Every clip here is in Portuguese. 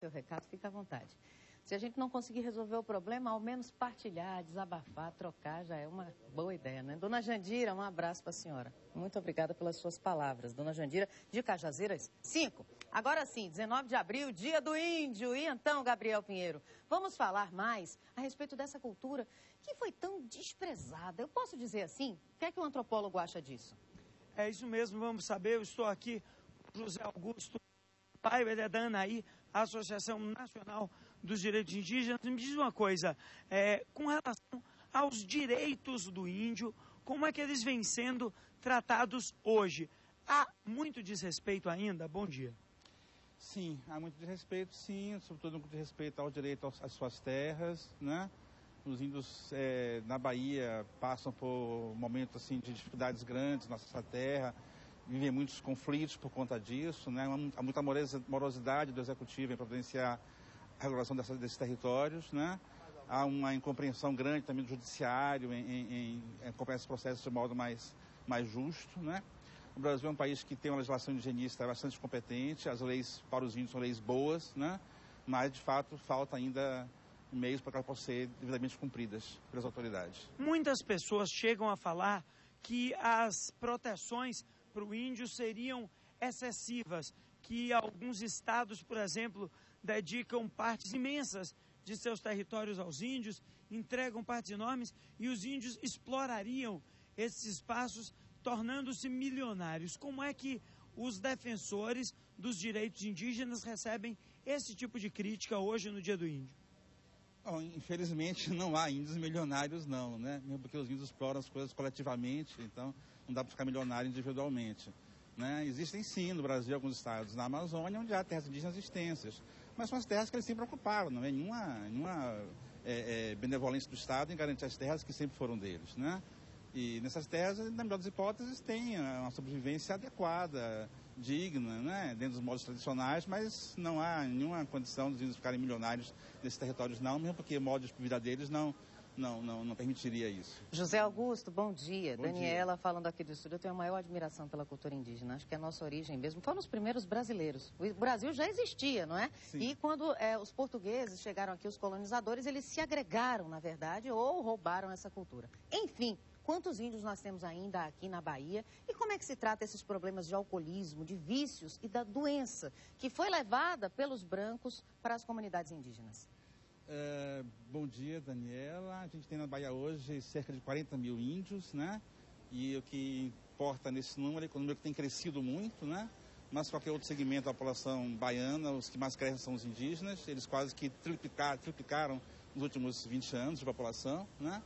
Seu recado, fica à vontade. Se a gente não conseguir resolver o problema, ao menos partilhar, desabafar, trocar, já é uma boa ideia, né? Dona Jandira, um abraço para a senhora. Muito obrigada pelas suas palavras. Dona Jandira, de Cajazeiras 5. Agora sim, 19 de abril, dia do índio. E então, Gabriel Pinheiro, vamos falar mais a respeito dessa cultura que foi tão desprezada. Eu posso dizer assim? O que é que o antropólogo acha disso? É isso mesmo, vamos saber. Eu estou aqui, José Augusto, pai da Anaí, a Associação Nacional dos Direitos Indígenas. Me diz uma coisa, com relação aos direitos do índio, como é que eles vêm sendo tratados hoje? Há muito desrespeito ainda? Bom dia. Sim, há muito desrespeito, sim, sobretudo muito desrespeito ao direito às suas terras, né? Os índios na Bahia passam por momentos assim, de dificuldades grandes na nossa terra, vivem muitos conflitos por conta disso, né? Há muita morosidade do executivo em providenciar a regulação desses territórios, né? Há uma incompreensão grande também do judiciário em acompanhar esses processos de modo mais justo, né? O Brasil é um país que tem uma legislação indigenista bastante competente, as leis para os índios são leis boas, né? Mas, de fato, falta ainda meios para que elas possam ser devidamente cumpridas pelas autoridades. Muitas pessoas chegam a falar que as proteções para o índio seriam excessivas, que alguns estados, por exemplo, dedicam partes imensas de seus territórios aos índios, entregam partes enormes e os índios explorariam esses espaços, tornando-se milionários. Como é que os defensores dos direitos indígenas recebem esse tipo de crítica hoje no Dia do Índio? Bom, infelizmente não há índios milionários não, né? Mesmo porque os índios exploram as coisas coletivamente, então não dá para ficar milionário individualmente, né? Existem sim no Brasil alguns estados na Amazônia onde há terras indígenas extensas, mas são as terras que eles sempre ocuparam, não é nenhuma benevolência do Estado em garantir as terras que sempre foram deles, né? E nessas terras, na melhor das hipóteses, tem uma sobrevivência adequada, digna, né, dentro dos modos tradicionais, mas não há nenhuma condição dos índios ficarem milionários nesses territórios não, mesmo porque o modo de vida deles não permitiria isso. José Augusto, bom dia. Bom Daniela, dia. falando aqui do estúdio, eu tenho a maior admiração pela cultura indígena. Acho que é a nossa origem mesmo. Foram os primeiros brasileiros. O Brasil já existia, não é? Sim. E quando os portugueses chegaram aqui, os colonizadores, eles se agregaram, na verdade, ou roubaram essa cultura. Enfim, quantos índios nós temos ainda aqui na Bahia? E como é que se trata esses problemas de alcoolismo, de vícios e da doença que foi levada pelos brancos para as comunidades indígenas? Bom dia, Daniela. A gente tem na Bahia hoje cerca de 40 mil índios, né? E o que importa nesse número é que o número tem crescido muito, né? Mas qualquer outro segmento da população baiana, os que mais crescem são os indígenas. Eles quase que triplicaram nos últimos 20 anos de população, né?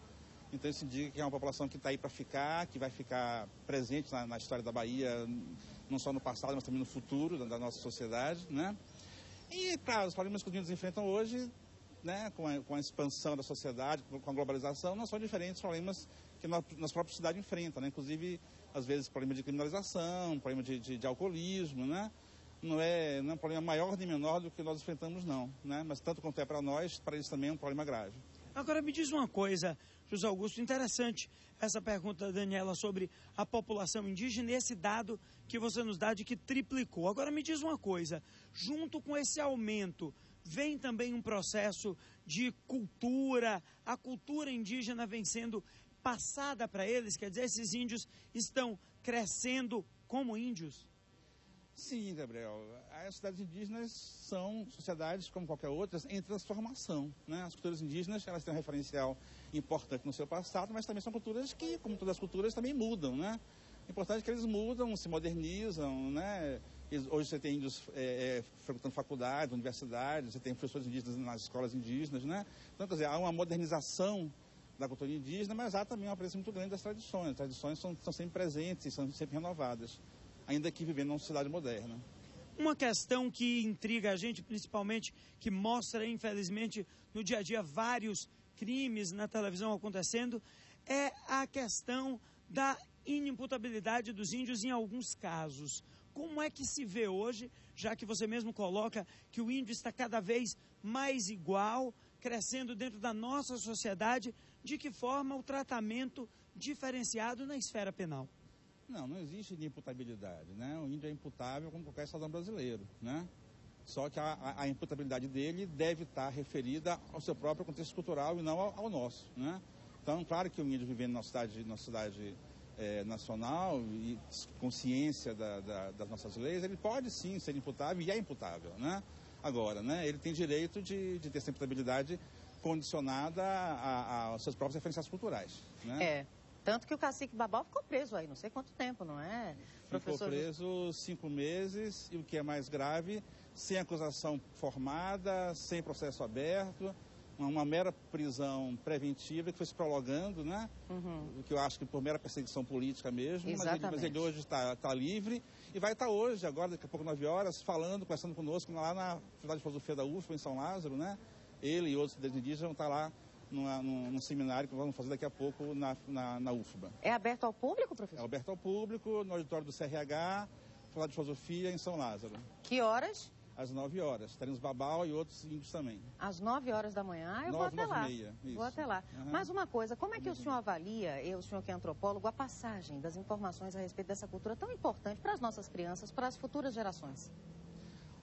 Então isso indica que é uma população que está aí para ficar, que vai ficar presente na história da Bahia, não só no passado, mas também no futuro da nossa sociedade, né? E, claro, os problemas que os índios enfrentam hoje, né, com a expansão da sociedade, com a globalização, não são diferentes dos problemas que nossa própria cidade enfrenta, né? Inclusive, às vezes, problema de criminalização, problema de alcoolismo, né? Não é um problema maior nem menor do que nós enfrentamos, não, né? Mas tanto quanto é para nós, para eles também é um problema grave. Agora me diz uma coisa, José Augusto, interessante essa pergunta da Daniela sobre a população indígena e esse dado que você nos dá de que triplicou. Agora me diz uma coisa, junto com esse aumento, vem também um processo de cultura, a cultura indígena vem sendo passada para eles, quer dizer, esses índios estão crescendo como índios? Sim, Gabriel. As sociedades indígenas são sociedades como qualquer outra em transformação, né? As culturas indígenas, elas têm um referencial importante no seu passado, mas também são culturas que, como todas as culturas, também mudam, né? O importante é que eles mudam, se modernizam, né? Hoje você tem índios frequentando faculdades, universidades, você tem professores indígenas nas escolas indígenas, né? Então, quer dizer, há uma modernização da cultura indígena, mas há também uma presença muito grande das tradições. As tradições são sempre presentes e são sempre renovadas, ainda que vivendo numa sociedade moderna. Uma questão que intriga a gente, principalmente, que mostra, infelizmente, no dia a dia vários crimes na televisão acontecendo, é a questão da inimputabilidade dos índios em alguns casos. Como é que se vê hoje, já que você mesmo coloca que o índio está cada vez mais igual, crescendo dentro da nossa sociedade, de que forma o tratamento diferenciado na esfera penal? Não existe inimputabilidade, né? O índio é imputável como qualquer cidadão brasileiro, né? Só que a imputabilidade dele deve estar referida ao seu próprio contexto cultural e não ao nosso, né? Então, claro que o índio vivendo na cidade nacional e consciência das nossas leis, ele pode sim ser imputável e é imputável, né? Agora, né, ele tem direito de ter essa imputabilidade condicionada aos seus próprios referenciais culturais, né? Tanto que o cacique Babau ficou preso aí, não sei quanto tempo, não é, professor? Ficou preso 5 meses e o que é mais grave, sem acusação formada, sem processo aberto, uma mera prisão preventiva que foi se prolongando, né? O que eu acho que por mera perseguição política mesmo. Mas ele hoje está livre e vai estar hoje, agora daqui a pouco 9 horas, conversando conosco lá na Faculdade de Filosofia da UFBA, em São Lázaro, né? Ele e outros indígenas vão estar lá num seminário que vamos fazer daqui a pouco na UFBA. É aberto ao público, professor? É aberto ao público, no auditório do CRH, Faculdade de Filosofia, em São Lázaro. Que horas? Às 9 horas. Teremos Babau e outros índios também. Às 9 horas da manhã? Eu vou até lá. 9h30, isso. Vou até lá. Mas uma coisa, como é que o senhor avalia, o senhor que é antropólogo, a passagem das informações a respeito dessa cultura tão importante para as nossas crianças, para as futuras gerações?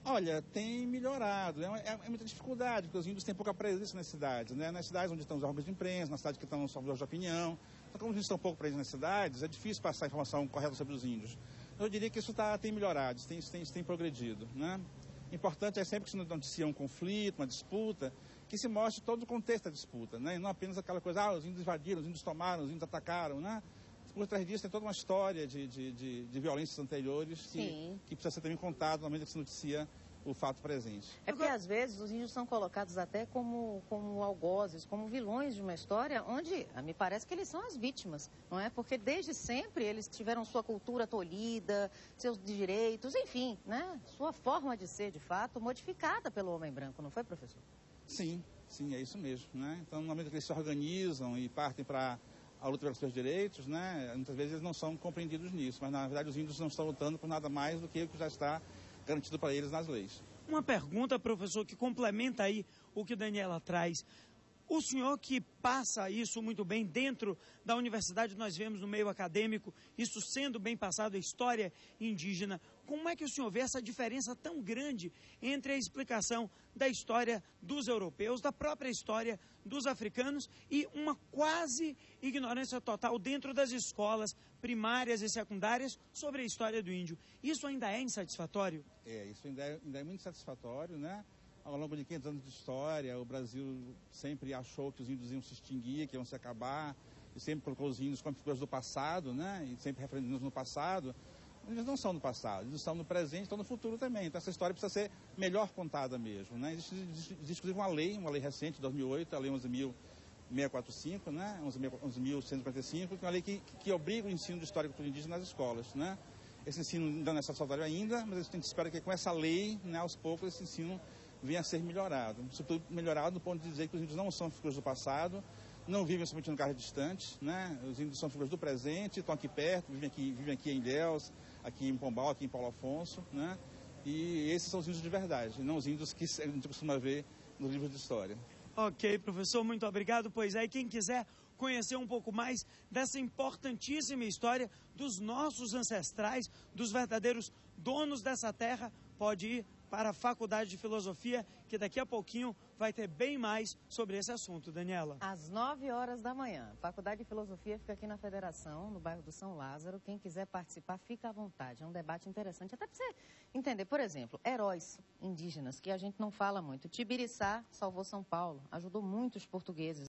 Olha, tem melhorado. É muita dificuldade, porque os índios têm pouca presença nas cidades, né? Nas cidades onde estão os órgãos de imprensa, nas cidades que estão os órgãos de opinião. Então, como os índios estão pouco presentes nas cidades, é difícil passar a informação correta sobre os índios. Eu diria que isso tem melhorado, isso tem progredido, né? Importante é sempre que se noticia um conflito, uma disputa, que se mostre todo o contexto da disputa, né? E não apenas aquela coisa, os índios invadiram, os índios tomaram, os índios atacaram, né? Por trás disso tem toda uma história de violências anteriores que precisa ser também contada no momento que se noticia o fato presente. É porque às vezes os índios são colocados até como algozes, como vilões de uma história onde me parece que eles são as vítimas, não é? Porque desde sempre eles tiveram sua cultura tolhida, seus direitos, enfim, né? Sua forma de ser, de fato, modificada pelo homem branco, não foi, professor? Sim, é isso mesmo, né? Então, no momento que eles se organizam e partem para a luta pelos seus direitos, né? Muitas vezes eles não são compreendidos nisso, mas na verdade os índios não estão lutando por nada mais do que o que já está garantido para eles nas leis. Uma pergunta, professor, que complementa aí o que Daniela traz. O senhor que passa isso muito bem dentro da universidade, nós vemos no meio acadêmico, isso sendo bem passado, a história indígena, como é que o senhor vê essa diferença tão grande entre a explicação da história dos europeus, da própria história dos africanos e uma quase ignorância total dentro das escolas primárias e secundárias sobre a história do índio? Isso ainda é insatisfatório? Isso ainda é muito insatisfatório, né? Ao longo de 500 anos de história, o Brasil sempre achou que os índios iam se extinguir, que iam se acabar, e sempre colocou os índios como figuras do passado, né? E sempre referendo no passado. Eles não são no passado, eles estão no presente, estão no futuro também. Então essa história precisa ser melhor contada mesmo, né? Existe inclusive uma lei recente, de 2008, a Lei 11.645, né? 11.145, que é uma lei que obriga o ensino de história e cultura indígena nas escolas, né? Esse ensino ainda não é satisfatório ainda, mas a gente espera que com essa lei, né, aos poucos, esse ensino venha a ser melhorado. Sobretudo melhorado no ponto de dizer que os índios não são figuras do passado, não vivem somente em lugares distantes, né? Os índios são figuras do presente, estão aqui perto, vivem aqui em Ilhéus, aqui em Pombal, aqui em Paulo Afonso, né? E esses são os índios de verdade, não os índios que a gente costuma ver nos livros de história. Ok, professor, muito obrigado. Pois aí, quem quiser conhecer um pouco mais dessa importantíssima história dos nossos ancestrais, dos verdadeiros donos dessa terra, pode ir para a Faculdade de Filosofia, que daqui a pouquinho vai ter bem mais sobre esse assunto. Daniela. Às 9 horas da manhã. Faculdade de Filosofia fica aqui na Federação, no bairro do São Lázaro. Quem quiser participar, fica à vontade. É um debate interessante, até para você entender. Por exemplo, heróis indígenas, que a gente não fala muito. Tibiriçá salvou São Paulo, ajudou muito os portugueses.